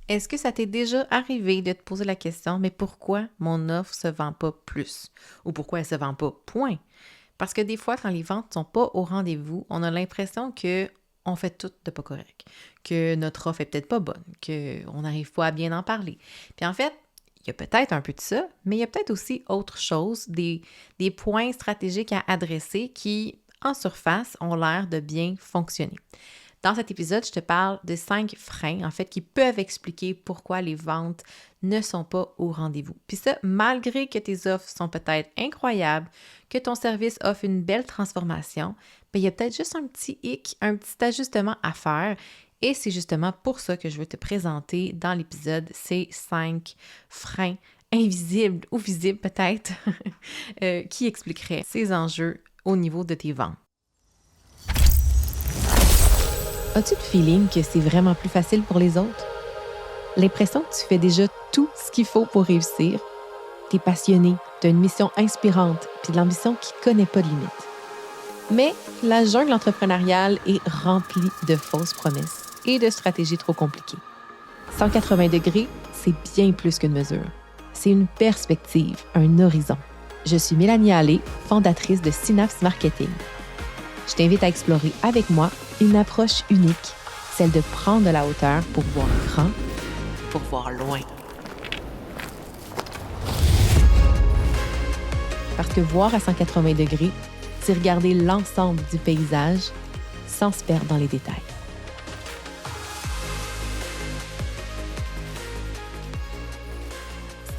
Est-ce que ça t'est déjà arrivé de te poser la question, mais pourquoi mon offre se vend pas plus? Ou pourquoi elle se vend pas? Point. Parce que des fois, quand les ventes sont pas au rendez-vous, on a l'impression que on fait tout de pas correct, que notre offre est peut-être pas bonne, qu'on n'arrive pas à bien en parler. Puis en fait, il y a peut-être un peu de ça, mais il y a peut-être aussi autre chose, des points stratégiques à adresser qui, en surface, ont l'air de bien fonctionner. Dans cet épisode, je te parle de 5 freins, en fait, qui peuvent expliquer pourquoi les ventes ne sont pas au rendez-vous. Puis ça, malgré que tes offres sont peut-être incroyables, que ton service offre une belle transformation, bien, il y a peut-être juste un petit hic, un petit ajustement à faire. Et c'est justement pour ça que je veux te présenter dans l'épisode ces 5 freins invisibles ou visibles peut-être qui expliqueraient ces enjeux au niveau de tes ventes. As-tu le feeling que c'est vraiment plus facile pour les autres? L'impression que tu fais déjà tout ce qu'il faut pour réussir? T'es passionné, t'as une mission inspirante, puis de l'ambition qui connaît pas de limite. Mais la jungle entrepreneuriale est remplie de fausses promesses et de stratégies trop compliquées. 180 degrés, c'est bien plus qu'une mesure. C'est une perspective, un horizon. Je suis Mélanie Allé, fondatrice de Synapse Marketing. Je t'invite à explorer avec moi une approche unique, celle de prendre de la hauteur pour voir grand, pour voir loin. Parce que voir à 180 degrés, c'est regarder l'ensemble du paysage sans se perdre dans les détails.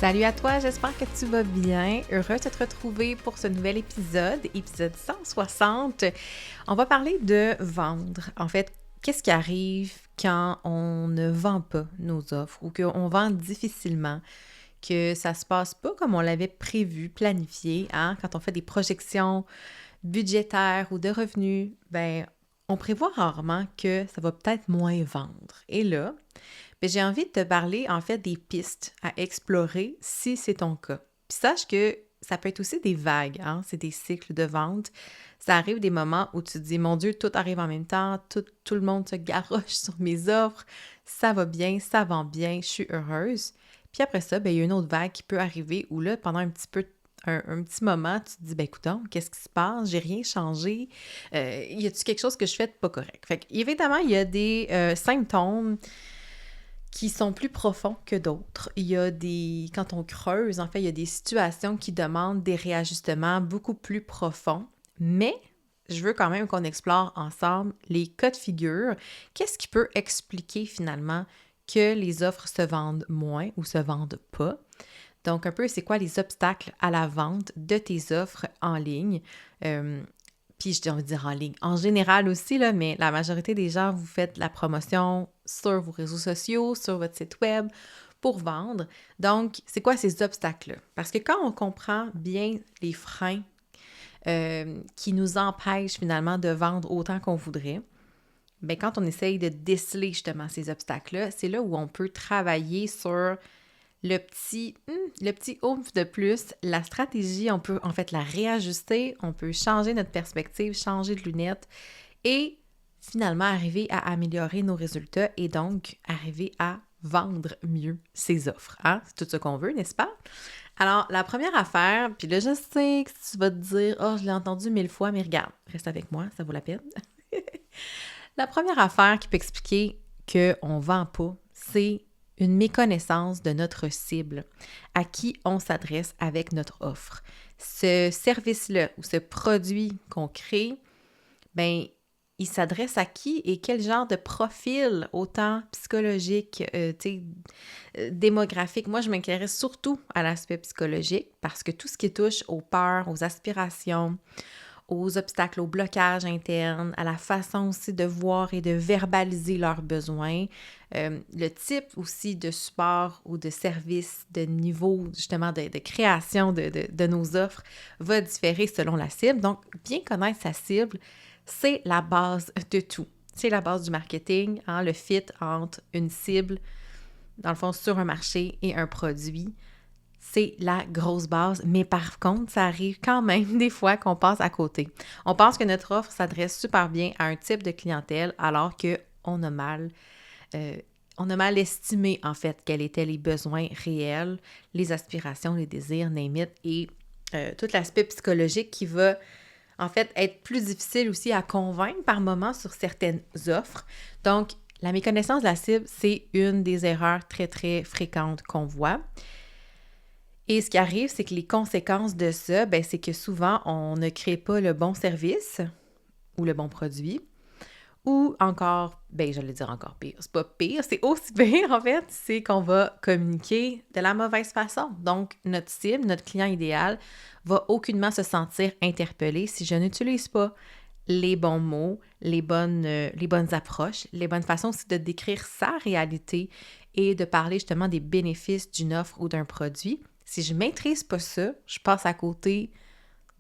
Salut à toi, j'espère que tu vas bien. Heureuse de te retrouver pour ce nouvel épisode 160. On va parler de vendre. En fait, qu'est-ce qui arrive quand on ne vend pas nos offres ou qu'on vend difficilement, que ça se passe pas comme on l'avait prévu, planifié, hein? Quand on fait des projections budgétaires ou de revenus, ben on prévoit rarement que ça va peut-être moins vendre. Et là, ben, j'ai envie de te parler en fait des pistes à explorer si c'est ton cas. Puis sache que ça peut être aussi des vagues, hein? C'est des cycles de vente. Ça arrive des moments où tu te dis, mon Dieu, tout arrive en même temps, tout le monde se garoche sur mes offres, ça va bien, ça vend bien, je suis heureuse. Puis après ça, ben, il y a une autre vague qui peut arriver où là, pendant un petit moment, tu te dis, ben écoute, qu'est-ce qui se passe? J'ai rien changé. Y a-t-il quelque chose que je fais de pas correct? Fait évidemment, il y a des symptômes qui sont plus profonds que d'autres. Quand on creuse, en fait, il y a des situations qui demandent des réajustements beaucoup plus profonds, mais je veux quand même qu'on explore ensemble les cas de figure. Qu'est-ce qui peut expliquer finalement que les offres se vendent moins ou se vendent pas? Donc, un peu, c'est quoi les obstacles à la vente de tes offres en ligne? Puis, j'ai envie de dire en ligne. En général aussi, là, mais la majorité des gens, vous faites la promotion sur vos réseaux sociaux, sur votre site web pour vendre. Donc, c'est quoi ces obstacles-là? Parce que quand on comprend bien les freins qui nous empêchent finalement de vendre autant qu'on voudrait, bien, quand on essaye de déceler justement ces obstacles-là, c'est là où on peut travailler sur le petit oomph de plus, la stratégie, on peut en fait la réajuster, on peut changer notre perspective, changer de lunettes et finalement arriver à améliorer nos résultats et donc arriver à vendre mieux ses offres. Hein? C'est tout ce qu'on veut, n'est-ce pas? Alors, la première affaire, puis là, je sais que tu vas te dire « Oh, je l'ai entendu 1000 fois, mais regarde, reste avec moi, ça vaut la peine. » La première affaire qui peut expliquer qu'on ne vend pas, c'est une méconnaissance de notre cible, à qui on s'adresse avec notre offre. Ce service-là ou ce produit qu'on crée, bien, il s'adresse à qui et quel genre de profil, autant psychologique, démographique. Moi, je m'intéresse surtout à l'aspect psychologique parce que tout ce qui touche aux peurs, aux aspirations, aux obstacles, aux blocages internes, à la façon aussi de voir et de verbaliser leurs besoins, le type aussi de support ou de service, de niveau justement de création de nos offres va différer selon la cible. Donc, bien connaître sa cible, c'est la base de tout. C'est la base du marketing, hein, le fit entre une cible, dans le fond, sur un marché et un produit. C'est la grosse base, mais par contre, ça arrive quand même des fois qu'on passe à côté. On pense que notre offre s'adresse super bien à un type de clientèle alors qu'on a mal on a mal estimé, en fait, quels étaient les besoins réels, les aspirations, les désirs, name it, et tout l'aspect psychologique qui va, en fait, être plus difficile aussi à convaincre par moment sur certaines offres. Donc, la méconnaissance de la cible, c'est une des erreurs très, très fréquentes qu'on voit. Et ce qui arrive, c'est que les conséquences de ça, ben, c'est que souvent, on ne crée pas le bon service ou le bon produit. Ou encore, ben j'allais dire encore pire, c'est pas pire, c'est aussi pire en fait, c'est qu'on va communiquer de la mauvaise façon. Donc, notre cible, notre client idéal va aucunement se sentir interpellé si je n'utilise pas les bons mots, les bonnes approches, les bonnes façons aussi de décrire sa réalité et de parler justement des bénéfices d'une offre ou d'un produit. Si je ne maîtrise pas ça, je passe à côté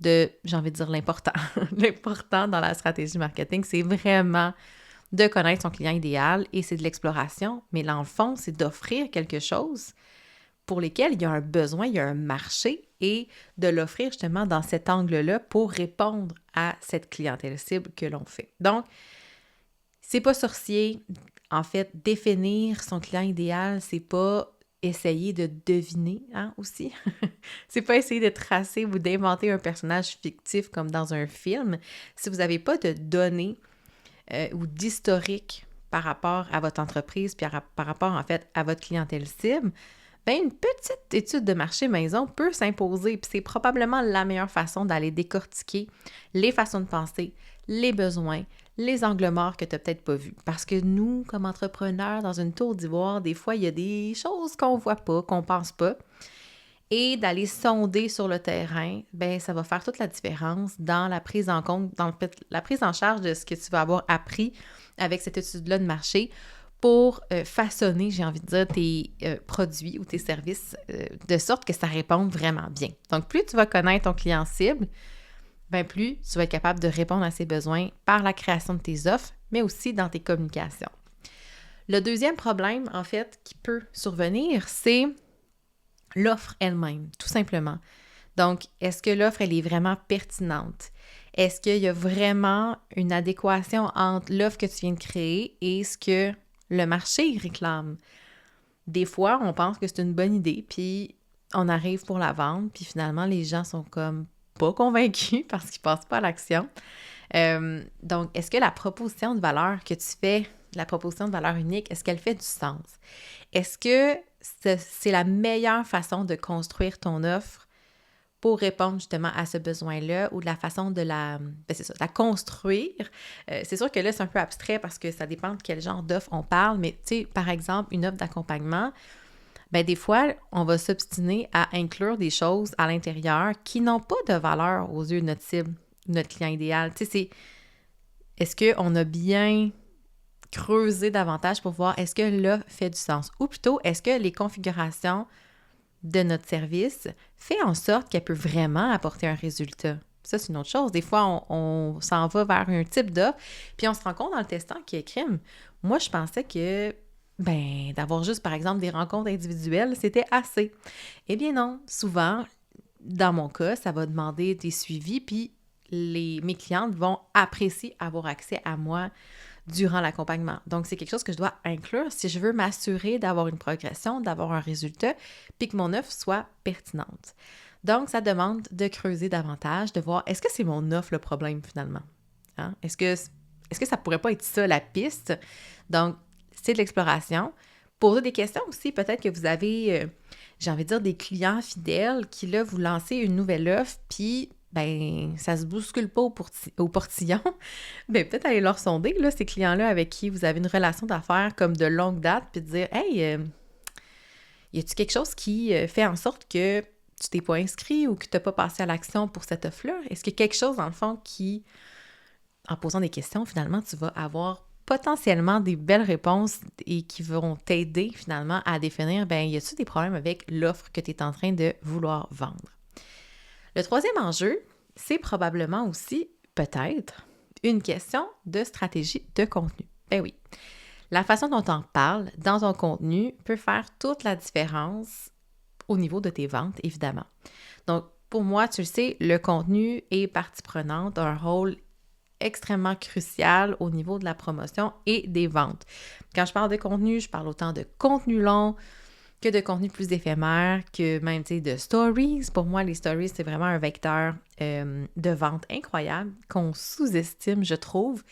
de, j'ai envie de dire, l'important. L'important dans la stratégie marketing, c'est vraiment de connaître son client idéal et c'est de l'exploration. Mais dans le fond, c'est d'offrir quelque chose pour lequel il y a un besoin, il y a un marché et de l'offrir justement dans cet angle-là pour répondre à cette clientèle cible que l'on fait. Donc, c'est pas sorcier. En fait, définir son client idéal, c'est pas essayer de deviner, aussi. C'est pas essayer de tracer ou d'inventer un personnage fictif comme dans un film. Si vous n'avez pas de données ou d'historique par rapport à votre entreprise puis par rapport, en fait, à votre clientèle cible, bien, une petite étude de marché maison peut s'imposer. Puis c'est probablement la meilleure façon d'aller décortiquer les façons de penser, les besoins, les angles morts que tu n'as peut-être pas vus. Parce que nous, comme entrepreneurs, dans une tour d'ivoire, des fois, il y a des choses qu'on ne voit pas, qu'on ne pense pas. Et d'aller sonder sur le terrain, bien, ça va faire toute la différence dans la prise en compte, dans la prise en charge de ce que tu vas avoir appris avec cette étude-là de marché pour façonner, j'ai envie de dire, tes produits ou tes services de sorte que ça réponde vraiment bien. Donc, plus tu vas connaître ton client cible, bien plus tu vas être capable de répondre à ses besoins par la création de tes offres, mais aussi dans tes communications. Le deuxième problème, en fait, qui peut survenir, c'est l'offre elle-même, tout simplement. Donc, est-ce que l'offre, elle est vraiment pertinente? Est-ce qu'il y a vraiment une adéquation entre l'offre que tu viens de créer et ce que le marché réclame? Des fois, on pense que c'est une bonne idée, puis on arrive pour la vendre, puis finalement, les gens sont comme pas convaincus parce qu'ils passent pas à l'action. Donc, est-ce que la proposition de valeur que tu fais, la proposition de valeur unique, est-ce qu'elle fait du sens? Est-ce que c'est la meilleure façon de construire ton offre pour répondre justement à ce besoin-là ou de la façon de la construire? C'est sûr que là, c'est un peu abstrait parce que ça dépend de quel genre d'offre on parle, mais tu sais, par exemple, une offre d'accompagnement, bien, des fois, on va s'obstiner à inclure des choses à l'intérieur qui n'ont pas de valeur aux yeux de notre cible, notre client idéal. Tu sais, est-ce qu'on a bien creuser davantage pour voir est-ce que là fait du sens ou plutôt est-ce que les configurations de notre service fait en sorte qu'elle peut vraiment apporter un résultat. Ça, c'est une autre chose. Des fois, on s'en va vers un type d'offre puis on se rend compte dans le testant qu'il y a crime. Moi, je pensais que d'avoir juste, par exemple, des rencontres individuelles, c'était assez. Eh bien non, souvent, dans mon cas, ça va demander des suivis puis mes clientes vont apprécier avoir accès à moi durant l'accompagnement. Donc, c'est quelque chose que je dois inclure si je veux m'assurer d'avoir une progression, d'avoir un résultat, puis que mon offre soit pertinente. Donc, ça demande de creuser davantage, de voir est-ce que c'est mon offre le problème finalement? Hein? Est-ce que ça pourrait pas être ça la piste? Donc, c'est de l'exploration. Poser des questions aussi, peut-être que vous avez, j'ai envie de dire, des clients fidèles qui, là, vous lancez une nouvelle offre, puis ça se bouscule pas au portillon, peut-être aller leur sonder, là, ces clients-là avec qui vous avez une relation d'affaires comme de longue date, puis de dire « Hey, y a-tu quelque chose qui fait en sorte que tu t'es pas inscrit ou que tu n'as pas passé à l'action pour cette offre-là? Est-ce qu'il y a quelque chose, dans le fond, qui, en posant des questions, finalement, tu vas avoir potentiellement des belles réponses et qui vont t'aider, finalement, à définir, y a-tu des problèmes avec l'offre que tu es en train de vouloir vendre? Le troisième enjeu, c'est probablement aussi, peut-être, une question de stratégie de contenu. Ben oui, la façon dont on parle dans ton contenu peut faire toute la différence au niveau de tes ventes, évidemment. Donc, pour moi, tu le sais, le contenu est partie prenante, un rôle extrêmement crucial au niveau de la promotion et des ventes. Quand je parle de contenu, je parle autant de contenu long que de contenu plus éphémère, que même, tu sais, de stories. Pour moi, les stories, c'est vraiment un vecteur de vente incroyable qu'on sous-estime, je trouve,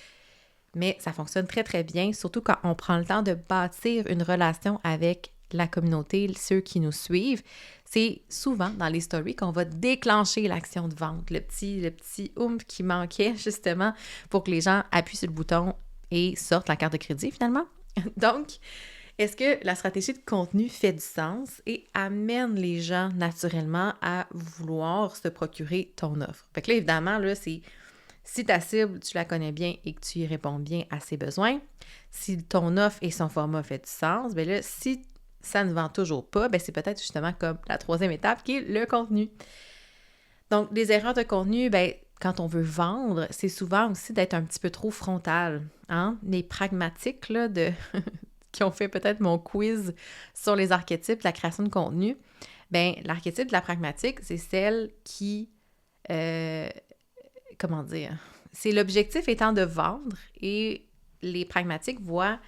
mais ça fonctionne très, très bien, surtout quand on prend le temps de bâtir une relation avec la communauté, ceux qui nous suivent. C'est souvent dans les stories qu'on va déclencher l'action de vente, le petit oomph qui manquait justement pour que les gens appuient sur le bouton et sortent la carte de crédit finalement. Donc, est-ce que la stratégie de contenu fait du sens et amène les gens naturellement à vouloir se procurer ton offre? Fait que là, évidemment, là, c'est si ta cible, tu la connais bien et que tu y réponds bien à ses besoins, si ton offre et son format fait du sens, bien là, si ça ne vend toujours pas, bien c'est peut-être justement comme la troisième étape qui est le contenu. Donc, les erreurs de contenu, bien, quand on veut vendre, c'est souvent aussi d'être un petit peu trop frontal. Hein? Les pragmatiques, là, qui ont fait peut-être mon quiz sur les archétypes de la création de contenu, bien, l'archétype de la pragmatique, c'est celle qui... comment dire? C'est l'objectif étant de vendre et les pragmatiques voient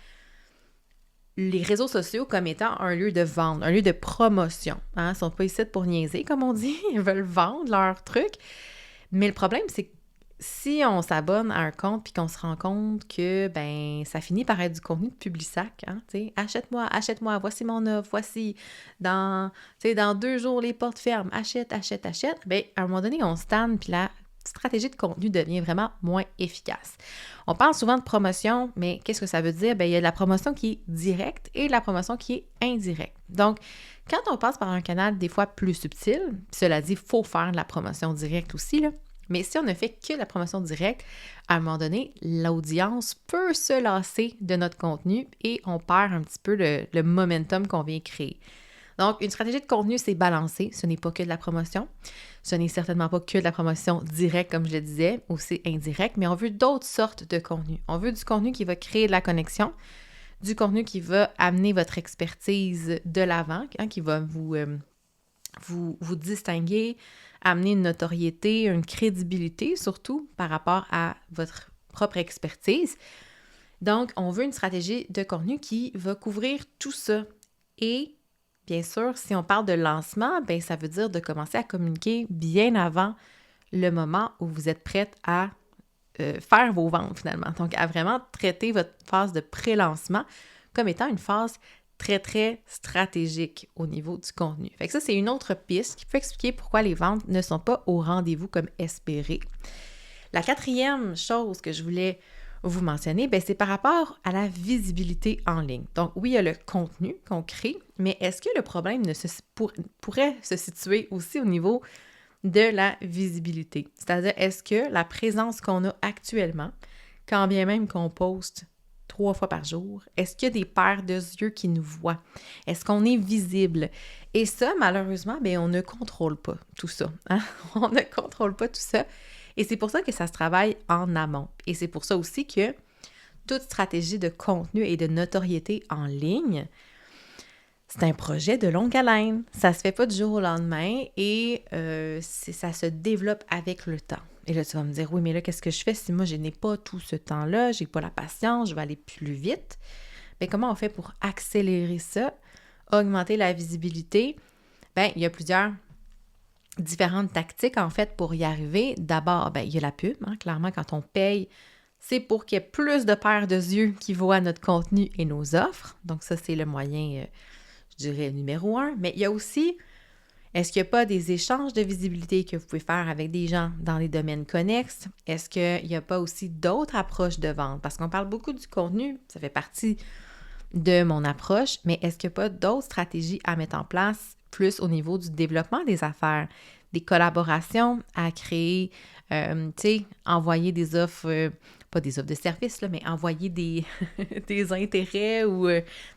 les réseaux sociaux comme étant un lieu de vente, un lieu de promotion. Hein? Ils ne sont pas ici pour niaiser, comme on dit. Ils veulent vendre leur truc. Mais le problème, c'est que si on s'abonne à un compte puis qu'on se rend compte que ben ça finit par être du contenu de Publisac, hein, tu sais, achète-moi, voici mon offre, voici, dans 2 jours, les portes ferment, achète, bien, à un moment donné, on se tanne puis la stratégie de contenu devient vraiment moins efficace. On parle souvent de promotion, mais qu'est-ce que ça veut dire? Bien, il y a de la promotion qui est directe et de la promotion qui est indirecte. Donc, quand on passe par un canal des fois plus subtil, cela dit, il faut faire de la promotion directe aussi, là. Mais si on ne fait que la promotion directe, à un moment donné, l'audience peut se lasser de notre contenu et on perd un petit peu le momentum qu'on vient créer. Donc, une stratégie de contenu, c'est balancé. Ce n'est pas que de la promotion. Ce n'est certainement pas que de la promotion directe, comme je le disais, ou c'est indirect, mais on veut d'autres sortes de contenu. On veut du contenu qui va créer de la connexion, du contenu qui va amener votre expertise de l'avant, hein, qui va vous distinguer, amener une notoriété, une crédibilité surtout par rapport à votre propre expertise. Donc, on veut une stratégie de contenu qui va couvrir tout ça. Et bien sûr, si on parle de lancement, bien, ça veut dire de commencer à communiquer bien avant le moment où vous êtes prête à faire vos ventes finalement. Donc, à vraiment traiter votre phase de pré-lancement comme étant une phase très, très stratégique au niveau du contenu. Fait que ça, c'est une autre piste qui peut expliquer pourquoi les ventes ne sont pas au rendez-vous comme espéré. La quatrième chose que je voulais vous mentionner, bien, c'est par rapport à la visibilité en ligne. Donc, oui, il y a le contenu qu'on crée, mais est-ce que le problème pourrait se situer aussi au niveau de la visibilité? C'est-à-dire, est-ce que la présence qu'on a actuellement, quand bien même qu'on poste 3 fois par jour, est-ce qu'il y a des paires de yeux qui nous voient? Est-ce qu'on est visible? Et ça, malheureusement, bien, on ne contrôle pas tout ça. Hein? On ne contrôle pas tout ça. Et c'est pour ça que ça se travaille en amont. Et c'est pour ça aussi que toute stratégie de contenu et de notoriété en ligne, c'est un projet de longue haleine. Ça se fait pas du jour au lendemain et ça se développe avec le temps. Et là, tu vas me dire, oui, mais là, qu'est-ce que je fais si moi, je n'ai pas tout ce temps-là, j'ai pas la patience, je vais aller plus vite? Bien, comment on fait pour accélérer ça, augmenter la visibilité? Bien, il y a plusieurs différentes tactiques, en fait, pour y arriver. D'abord, bien, il y a la pub. Hein, clairement, quand on paye, c'est pour qu'il y ait plus de paires de yeux qui voient notre contenu et nos offres. Donc, ça, c'est le moyen, je dirais, numéro 1. Mais il y a aussi, est-ce qu'il n'y a pas des échanges de visibilité que vous pouvez faire avec des gens dans les domaines connexes? Est-ce qu'il n'y a pas aussi d'autres approches de vente? Parce qu'on parle beaucoup du contenu, ça fait partie de mon approche, mais est-ce qu'il n'y a pas d'autres stratégies à mettre en place plus au niveau du développement des affaires, des collaborations à créer, tu sais, envoyer des offres, pas des offres de service, là, mais envoyer des intérêts ou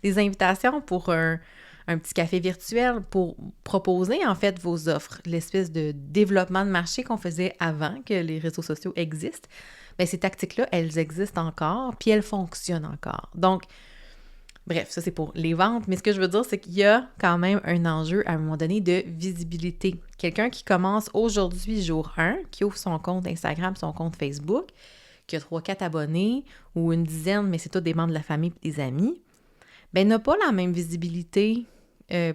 des invitations pour un petit café virtuel pour proposer en fait vos offres, l'espèce de développement de marché qu'on faisait avant que les réseaux sociaux existent. Bien, ces tactiques-là, elles existent encore, puis elles fonctionnent encore. Donc, bref, ça c'est pour les ventes, mais ce que je veux dire, c'est qu'il y a quand même un enjeu à un moment donné de visibilité. Quelqu'un qui commence aujourd'hui, jour 1, qui ouvre son compte Instagram, son compte Facebook, qui a 3-4 abonnés ou une dizaine, mais c'est tous des membres de la famille et des amis, ben n'a pas la même visibilité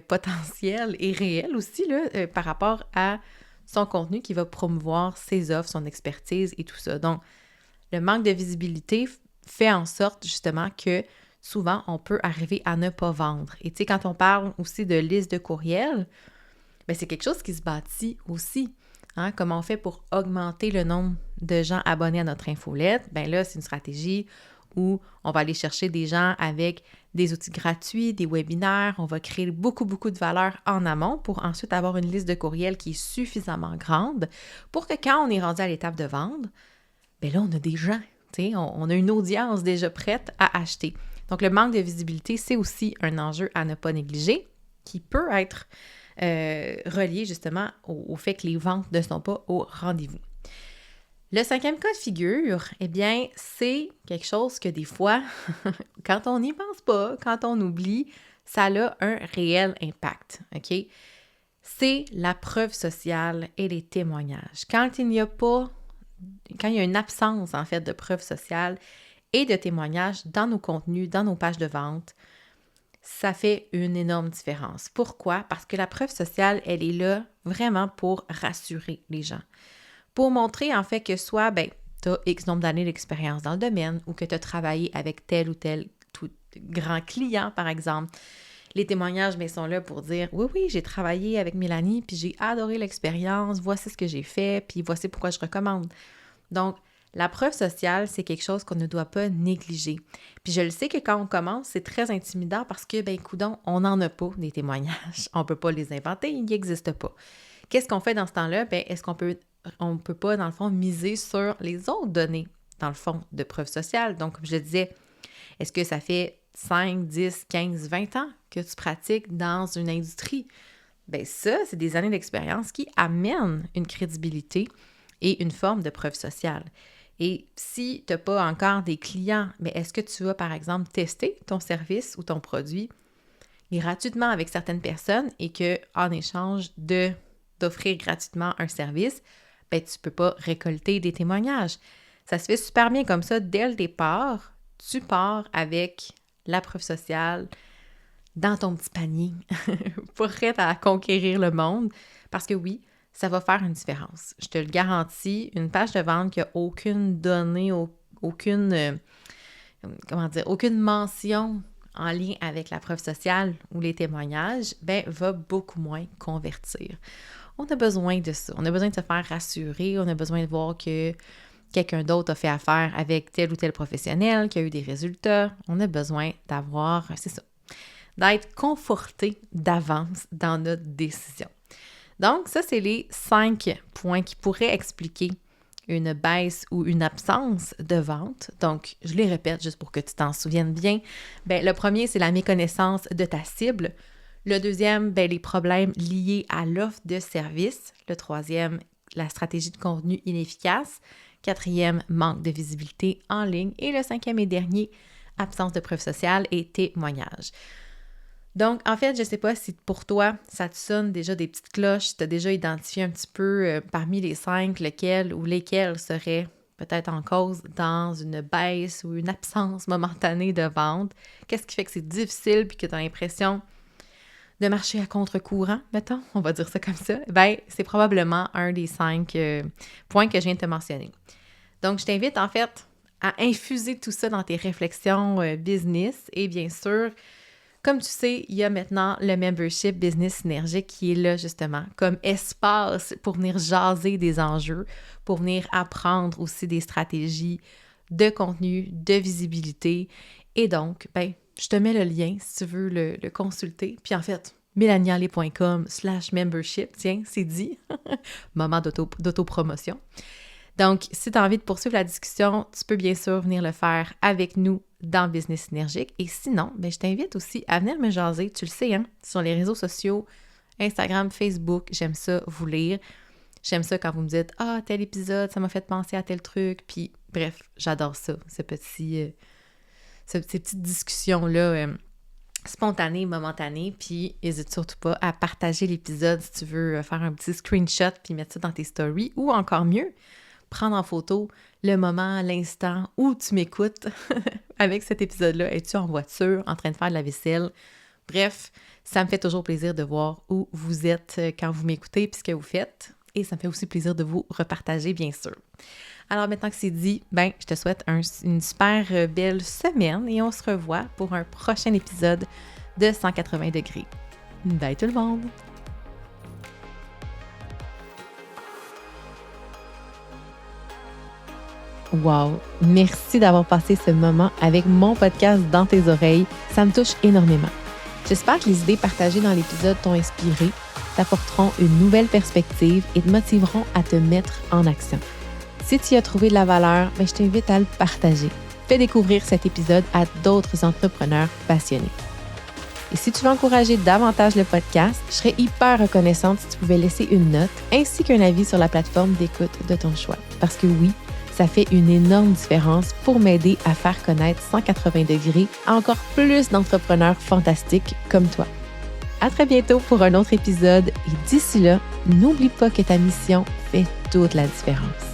potentielle et réelle aussi là, par rapport à son contenu qui va promouvoir ses offres, son expertise et tout ça. Donc, le manque de visibilité fait en sorte justement que souvent, on peut arriver à ne pas vendre. Et tu sais, quand on parle aussi de liste de courriels, bien, c'est quelque chose qui se bâtit aussi. Hein? Comment on fait pour augmenter le nombre de gens abonnés à notre infolette? Bien là, c'est une stratégie où on va aller chercher des gens avec des outils gratuits, des webinaires, on va créer beaucoup, beaucoup de valeur en amont pour ensuite avoir une liste de courriels qui est suffisamment grande pour que quand on est rendu à l'étape de vendre, bien là, on a des gens, on a une audience déjà prête à acheter. Donc, le manque de visibilité, c'est aussi un enjeu à ne pas négliger qui peut être relié justement au fait que les ventes ne sont pas au rendez-vous. Le 5e cas de figure, eh bien, c'est quelque chose que des fois, quand on n'y pense pas, quand on oublie, ça a un réel impact, OK? C'est la preuve sociale et les témoignages. Quand il y a une absence, en fait, de preuve sociale et de témoignages dans nos contenus, dans nos pages de vente, ça fait une énorme différence. Pourquoi? Parce que la preuve sociale, elle est là vraiment pour rassurer les gens. Pour montrer en fait que soit, tu as X nombre d'années d'expérience dans le domaine ou que tu as travaillé avec tel ou tel grand client, par exemple. Les témoignages, sont là pour dire « Oui, j'ai travaillé avec Mélanie, puis j'ai adoré l'expérience, voici ce que j'ai fait, puis voici pourquoi je recommande. » Donc, la preuve sociale, c'est quelque chose qu'on ne doit pas négliger. Puis je le sais que quand on commence, c'est très intimidant parce que, coudonc, on n'en a pas des témoignages. On ne peut pas les inventer, ils n'existent pas. Qu'est-ce qu'on fait dans ce temps-là? Est-ce qu'on peut pas, dans le fond, miser sur les autres données, dans le fond, de preuve sociale? Donc, comme je le disais, est-ce que ça fait 5, 10, 15, 20 ans que tu pratiques dans une industrie? Ça, c'est des années d'expérience qui amènent une crédibilité et une forme de preuve sociale. Et si tu n'as pas encore des clients, est-ce que tu vas, par exemple, tester ton service ou ton produit gratuitement avec certaines personnes et qu'en échange d'offrir gratuitement un service, tu ne peux pas récolter des témoignages. Ça se fait super bien comme ça. Dès le départ, tu pars avec la preuve sociale dans ton petit panier pour être à conquérir le monde. Parce que oui, ça va faire une différence. Je te le garantis, une page de vente qui n'a aucune donnée, aucune mention en lien avec la preuve sociale ou les témoignages, va beaucoup moins convertir. On a besoin de ça. On a besoin de se faire rassurer. On a besoin de voir que quelqu'un d'autre a fait affaire avec tel ou tel professionnel, qui a eu des résultats. On a besoin d'être conforté d'avance dans notre décision. Donc, ça, c'est les 5 points qui pourraient expliquer une baisse ou une absence de vente. Donc, je les répète juste pour que tu t'en souviennes bien. Le premier, c'est la méconnaissance de ta cible. Le deuxième, les problèmes liés à l'offre de service. Le troisième, la stratégie de contenu inefficace. Quatrième, manque de visibilité en ligne. Et le 5e et dernier, absence de preuve sociale et témoignage. Donc, en fait, je ne sais pas si pour toi, ça te sonne déjà des petites cloches, si tu as déjà identifié un petit peu parmi les 5 lequel ou lesquels seraient peut-être en cause dans une baisse ou une absence momentanée de vente. Qu'est-ce qui fait que c'est difficile puis que tu as l'impression de marcher à contre-courant, mettons, on va dire ça comme ça? C'est probablement un des 5 points que je viens de te mentionner. Donc, je t'invite en fait à infuser tout ça dans tes réflexions business et bien sûr, comme tu sais, il y a maintenant le membership Business Synergique qui est là justement comme espace pour venir jaser des enjeux, pour venir apprendre aussi des stratégies de contenu, de visibilité. Et donc, je te mets le lien si tu veux le consulter. Puis en fait, melaniale.com/membership, tiens, c'est dit. Moment d'autopromotion. Donc, si tu as envie de poursuivre la discussion, tu peux bien sûr venir le faire avec nous dans Business Synergique. Et sinon, je t'invite aussi à venir me jaser, tu le sais, sur les réseaux sociaux, Instagram, Facebook, j'aime ça vous lire. J'aime ça quand vous me dites « Ah, tel épisode, ça m'a fait penser à tel truc. » Puis bref, j'adore ça, ces petites discussions-là spontanées, momentanées. Puis n'hésite surtout pas à partager l'épisode si tu veux faire un petit screenshot puis mettre ça dans tes stories ou encore mieux, prendre en photo le moment, l'instant où tu m'écoutes avec cet épisode-là. Es-tu en voiture, en train de faire de la vaisselle? Bref, ça me fait toujours plaisir de voir où vous êtes quand vous m'écoutez puis ce que vous faites. Et ça me fait aussi plaisir de vous repartager, bien sûr. Alors maintenant que c'est dit, je te souhaite une super belle semaine et on se revoit pour un prochain épisode de 180 degrés. Bye tout le monde! Wow! Merci d'avoir passé ce moment avec mon podcast dans tes oreilles. Ça me touche énormément. J'espère que les idées partagées dans l'épisode t'ont inspiré, t'apporteront une nouvelle perspective et te motiveront à te mettre en action. Si tu y as trouvé de la valeur, je t'invite à le partager. Fais découvrir cet épisode à d'autres entrepreneurs passionnés. Et si tu veux encourager davantage le podcast, je serais hyper reconnaissante si tu pouvais laisser une note ainsi qu'un avis sur la plateforme d'écoute de ton choix. Parce que oui, ça fait une énorme différence pour m'aider à faire connaître 180 degrés à encore plus d'entrepreneurs fantastiques comme toi. À très bientôt pour un autre épisode et d'ici là, n'oublie pas que ta mission fait toute la différence.